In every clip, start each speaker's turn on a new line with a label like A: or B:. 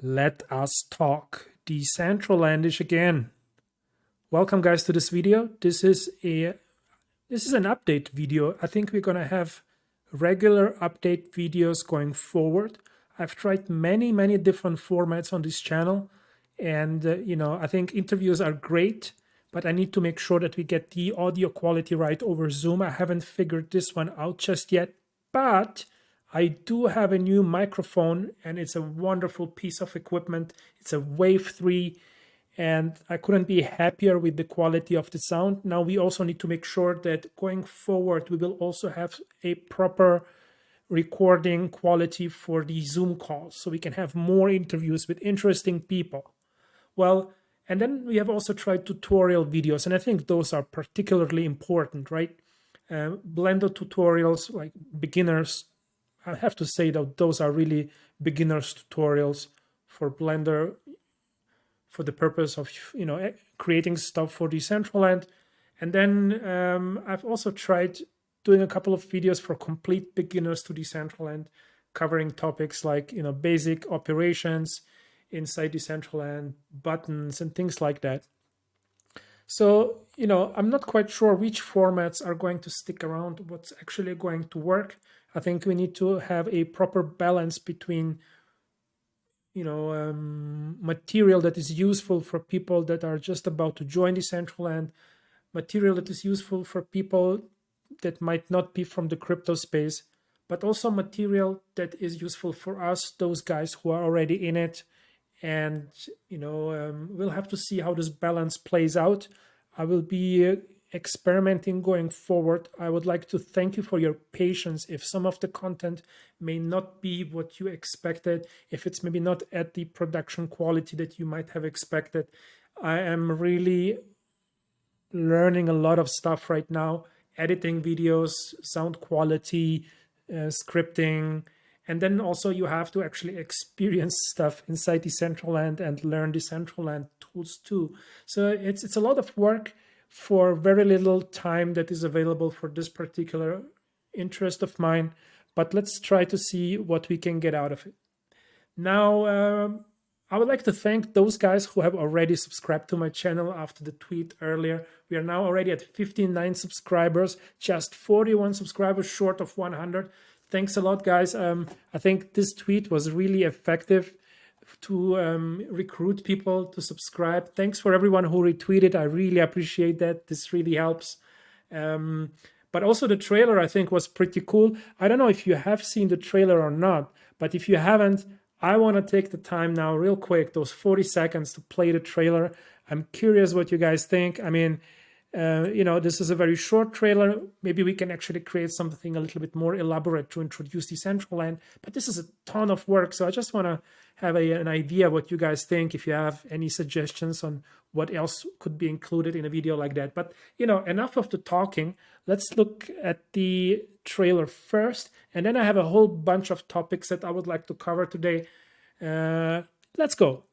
A: Let us talk Decentralandish again. Welcome guys to this video. This is an update video. I think we're gonna have regular update videos going forward. I've tried many different formats on this channel, and I think interviews are great, but I need to make sure that we get the audio quality right over Zoom. I haven't figured this one out just yet, but I do have a new microphone, and it's a wonderful piece of equipment. It's a Wave 3, and I couldn't be happier with the quality of the sound. Now we also need to make sure that going forward, we will also have a proper recording quality for the Zoom calls, so we can have more interviews with interesting people. Well, and then we have also tried tutorial videos, and I think those are particularly important, right? Blender tutorials, like beginners, I have to say that those are really beginners tutorials for Blender for the purpose of creating stuff for Decentraland. And then I've also tried doing a couple of videos for complete beginners to Decentraland, covering topics like basic operations inside Decentraland, buttons and things like that. So I'm not quite sure which formats are going to stick around, what's actually going to work. I think we need to have a proper balance between material that is useful for people that are just about to join Decentraland, material that is useful for people that might not be from the crypto space, but also material that is useful for us, those guys who are already in it. And we'll have to see how this balance plays out. I will be experimenting going forward. I would like to thank you for your patience if some of the content may not be what you expected, if it's maybe not at the production quality that you might have expected. I am really learning a lot of stuff right now, editing videos, sound quality, scripting, and then also you have to actually experience stuff inside Decentraland and learn Decentraland tools too. So it's a lot of work for very little time that is available for this particular interest of mine, but let's try to see what we can get out of it. Now, I would like to thank those guys who have already subscribed to my channel after the tweet earlier. We are now already at 59 subscribers, just 41 subscribers short of 100. Thanks a lot, guys. I think this tweet was really effective to recruit people to subscribe. Thanks for everyone who retweeted. I really appreciate that. This really helps. But also the trailer, I think, was pretty cool. I don't know if you have seen the trailer or not, but if you haven't, I want to take the time now real quick, those 40 seconds to play the trailer. I'm curious what you guys think. I mean, this is a very short trailer. Maybe we can actually create something a little bit more elaborate to introduce Decentraland, but this is a ton of work. So I just want to have an idea what you guys think, if you have any suggestions on what else could be included in a video like that. But, enough of the talking. Let's look at the trailer first, and then I have a whole bunch of topics that I would like to cover today. Let's go.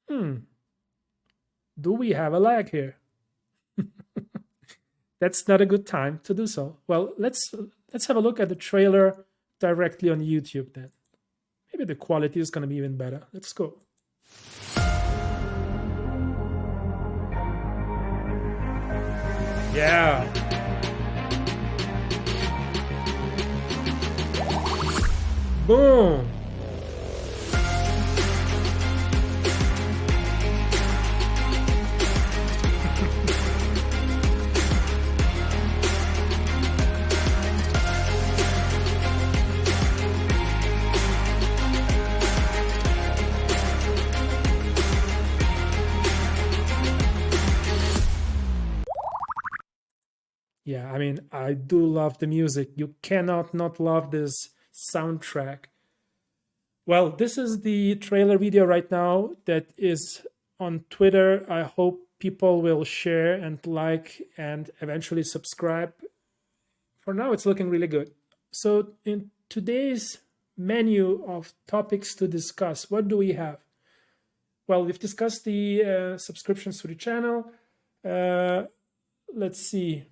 A: Do we have a lag here? That's not a good time to do so. Well, let's have a look at the trailer directly on YouTube then. Maybe the quality is going to be even better. Let's go. Yeah. Boom. Yeah, I mean, I do love the music. You cannot not love this soundtrack. Well, this is the trailer video right now that is on Twitter. I hope people will share and like and eventually subscribe. For now, it's looking really good. So in today's menu of topics to discuss, what do we have? Well, we've discussed the subscriptions to the channel. Let's see.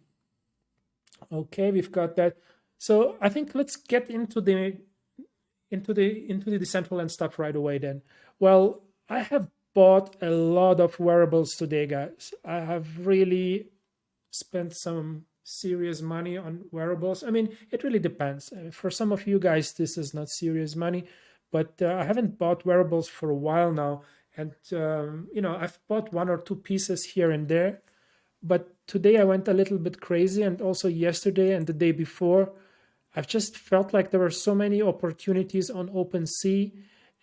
A: Okay, we've got that. So I think let's get into the into the Decentraland stuff right away then. Well, I have bought a lot of wearables today, guys. I have really spent some serious money on wearables. I mean, it really depends. For some of you guys, this is not serious money, but I haven't bought wearables for a while now. And, I've bought one or two pieces here and there. But today I went a little bit crazy, and also yesterday and the day before, I've just felt like there were so many opportunities on OpenSea,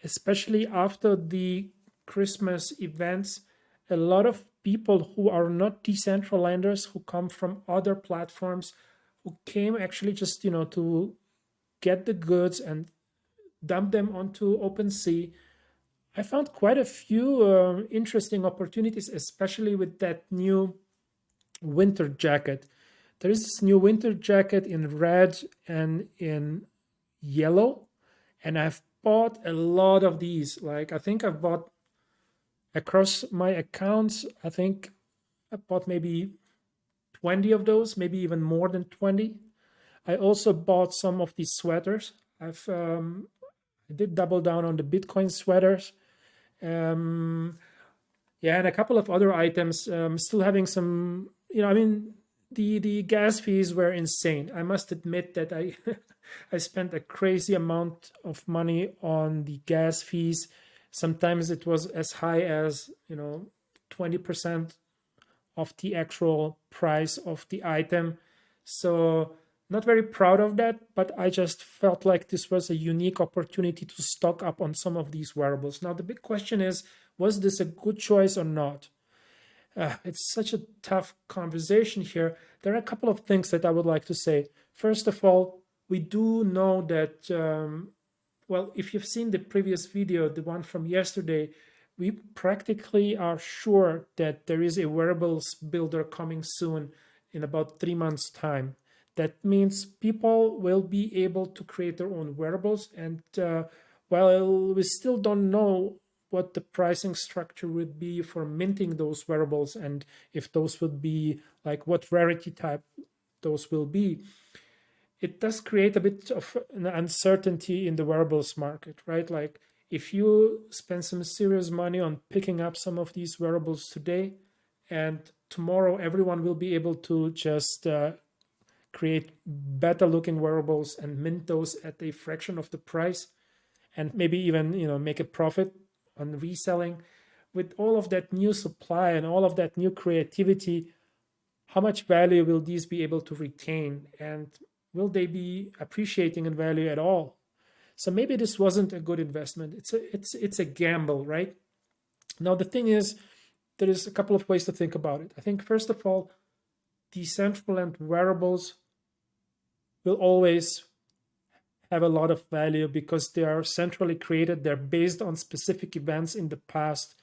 A: especially after the Christmas events. A lot of people who are not Decentralanders, who come from other platforms, who came actually just, to get the goods and dump them onto OpenSea. I found quite a few interesting opportunities, especially with that new winter jacket. There is this new winter jacket in red and in yellow, and I've bought a lot of these. Like, I think I've bought across my accounts, I think I bought maybe 20 of those, maybe even more than 20. I also bought some of these sweaters. I did double down on the Bitcoin sweaters. Yeah, and a couple of other items. Still having some, the gas fees were insane. I must admit that I I spent a crazy amount of money on the gas fees. Sometimes it was as high as 20% of the actual price of the item. So not very proud of that, but I just felt like this was a unique opportunity to stock up on some of these wearables. Now the big question is, was this a good choice or not? It's such a tough conversation here. There are a couple of things that I would like to say. First of all, we do know that, well, if you've seen the previous video, the one from yesterday, we practically are sure that there is a wearables builder coming soon in about 3 months' time. That means people will be able to create their own wearables. And while we still don't know what the pricing structure would be for minting those wearables and if those would be like what rarity type those will be, it does create a bit of an uncertainty in the wearables market, right? Like if you spend some serious money on picking up some of these wearables today, and tomorrow everyone will be able to just create better looking wearables and mint those at a fraction of the price, and maybe even make a profit on reselling. With all of that new supply and all of that new creativity, how much value will these be able to retain, and will they be appreciating in value at all? So maybe this wasn't a good investment. It's a gamble, right? Now the thing is, there is a couple of ways to think about it. I think first of all, Decentraland wearables will always have a lot of value because they are centrally created. They're based on specific events in the past.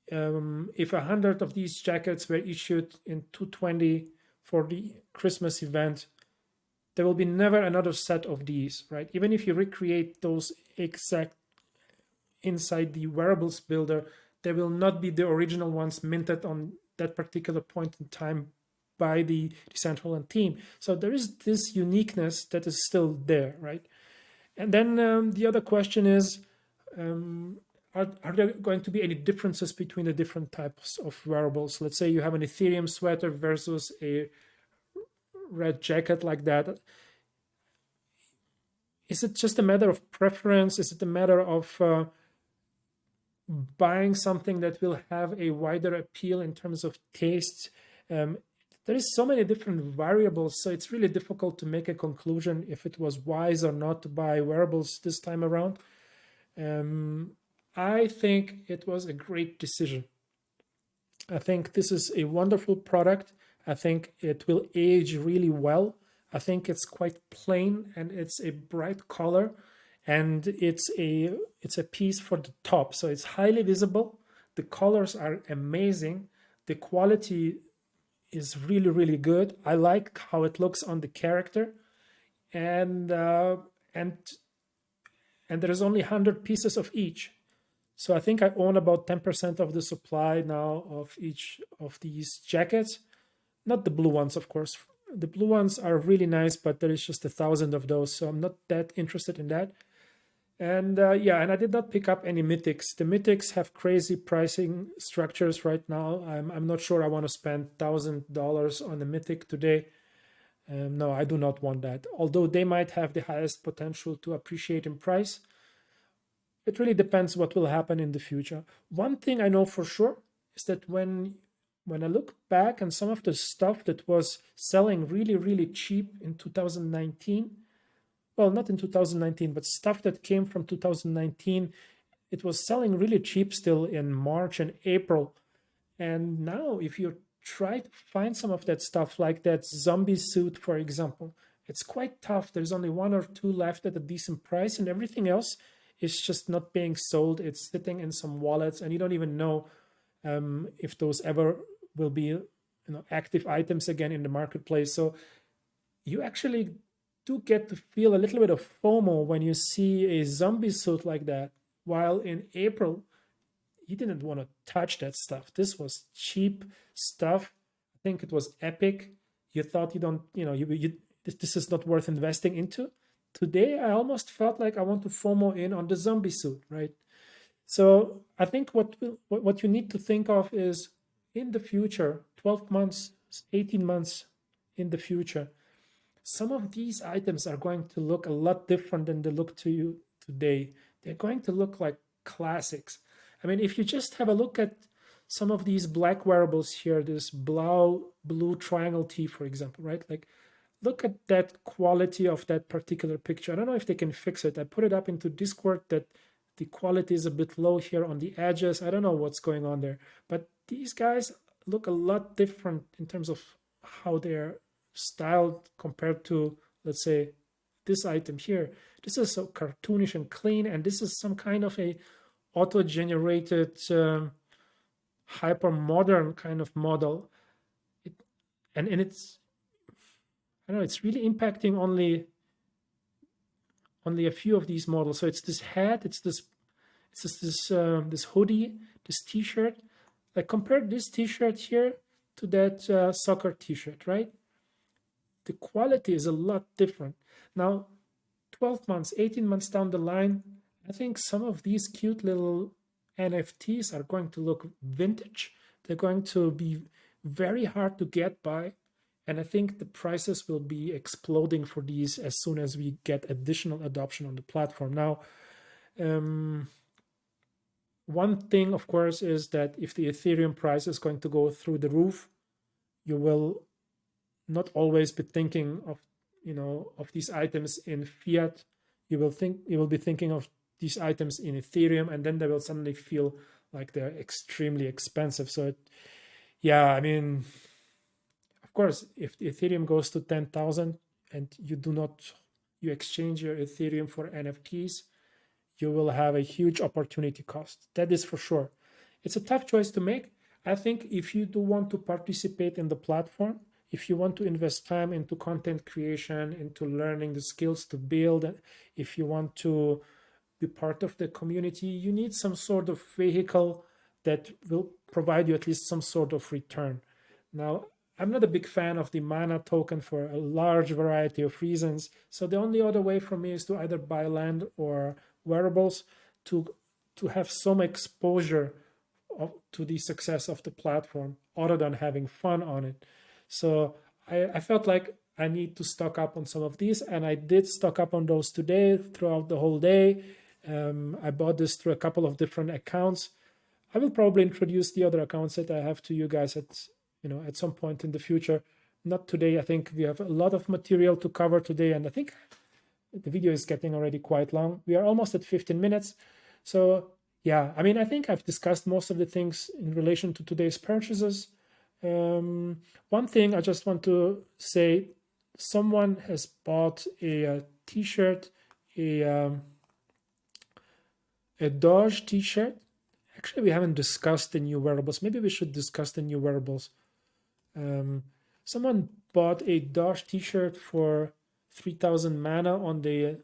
A: If 100 of these jackets were issued in 220 for the Christmas event, there will be never another set of these, right? Even if you recreate those exact inside the wearables builder, there will not be the original ones minted on that particular point in time by the Decentraland team. So there is this uniqueness that is still there, right? And then the other question is, are there going to be any differences between the different types of wearables? Let's say you have an Ethereum sweater versus a red jacket like that. Is it just a matter of preference? Is it a matter of buying something that will have a wider appeal in terms of taste? There is so many different variables, so it's really difficult to make a conclusion if it was wise or not to buy wearables this time around. I think it was a great decision. I think this is a wonderful product. I think it will age really well. I think it's quite plain and it's a bright color, and it's a piece for the top, so it's highly visible. The colors are amazing. The quality is really, really good. I like how it looks on the character, and there's only 100 pieces of each. So I think I own about 10% of the supply now of each of these jackets. Not the blue ones, of course. The blue ones are really nice, but there is just 1,000 of those, so I'm not that interested in that. And yeah, and I did not pick up any mythics. The mythics have crazy pricing structures right now. I'm not sure I want to spend $1,000 on a mythic today. No, I do not want that. Although they might have the highest potential to appreciate in price, it really depends what will happen in the future. One thing I know for sure is that when I look back on some of the stuff that was selling really, really cheap in 2019, well, not in 2019, but stuff that came from 2019, it was selling really cheap still in March and April. And now, if you try to find some of that stuff, like that zombie suit, for example, it's quite tough. There's only one or two left at a decent price, and everything else is just not being sold. It's sitting in some wallets, and you don't even know if those ever will be active items again in the marketplace. So you actually do get to feel a little bit of FOMO when you see a zombie suit like that, while in April you didn't want to touch that stuff. This was cheap stuff. I think it was epic. You thought this is not worth investing into. Today I almost felt like I want to FOMO in on the zombie suit, right? So I think what you need to think of is, in the future, 12 months, 18 months in the future, some of these items are going to look a lot different than they look to you today. They're going to look like classics. I mean, if you just have a look at some of these black wearables here, this blue triangle T, for example, right? Like, look at that quality of that particular picture. I don't know if they can fix it. I put it up into Discord that the quality is a bit low here on the edges. I don't know what's going on there, but these guys look a lot different in terms of how they're styled compared to, let's say, this item here. This is so cartoonish and clean, and this is some kind of a auto-generated hyper modern kind of model. And it's, I don't know, it's really impacting only a few of these models. So it's this hat, it's this hoodie, this t-shirt. Like, compare this t-shirt here to that soccer t-shirt, right? The quality is a lot different. Now, 12 months, 18 months down the line, I think some of these cute little NFTs are going to look vintage. They're going to be very hard to get by. And I think the prices will be exploding for these as soon as we get additional adoption on the platform. Now, one thing, of course, is that if the Ethereum price is going to go through the roof, you will not always be thinking of these items in fiat. You will be thinking of these items in Ethereum, and then they will suddenly feel like they're extremely expensive. So yeah, I mean, of course, if the Ethereum goes to 10,000 and you exchange your Ethereum for NFTs, you will have a huge opportunity cost. That is for sure. It's a tough choice to make. I think if you do want to participate in the platform, if you want to invest time into content creation, into learning the skills to build, if you want to be part of the community, you need some sort of vehicle that will provide you at least some sort of return. Now, I'm not a big fan of the mana token for a large variety of reasons. So the only other way for me is to either buy land or wearables to have some exposure to the success of the platform other than having fun on it. So I felt like I need to stock up on some of these, and I did stock up on those today throughout the whole day. I bought this through a couple of different accounts. I will probably introduce the other accounts that I have to you guys at some point in the future. Not today. I think we have a lot of material to cover today, and I think the video is getting already quite long. We are almost at 15 minutes. So yeah, I mean, I think I've discussed most of the things in relation to today's purchases. One thing I just want to say, someone has bought a t-shirt, a Doge t-shirt. Actually, we haven't discussed the new wearables. Maybe we should discuss the new wearables. Someone bought a Doge t-shirt for 3,000 mana on the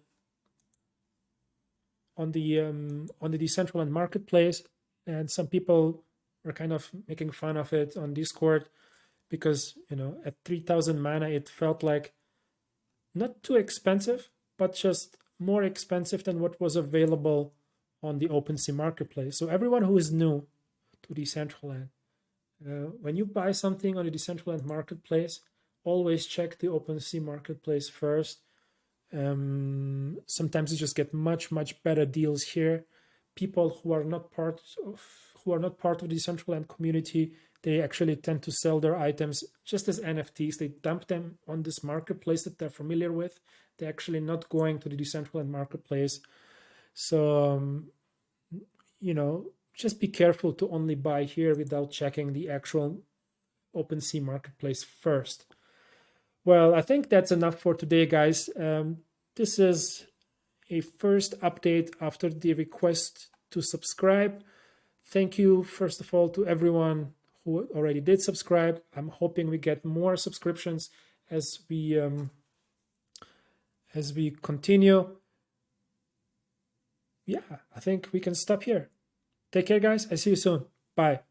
A: Decentraland marketplace, and some people were kind of making fun of it on Discord because at 3,000 mana it felt like not too expensive, but just more expensive than what was available on the OpenSea marketplace. So everyone who is new to Decentraland, when you buy something on the Decentraland marketplace, always check the OpenSea marketplace first. Sometimes you just get much better deals here. People who are not part of the Decentraland community, they actually tend to sell their items just as NFTs. They dump them on this marketplace that they're familiar with. They're actually not going to the Decentraland marketplace. So just be careful to only buy here without checking the actual OpenSea marketplace first. Well, I think that's enough for today, guys. This is a first update after the request to subscribe. Thank you, first of all, to everyone who already did subscribe. I'm hoping we get more subscriptions as we continue. Yeah, I think we can stop here. Take care, guys. I see you soon. Bye.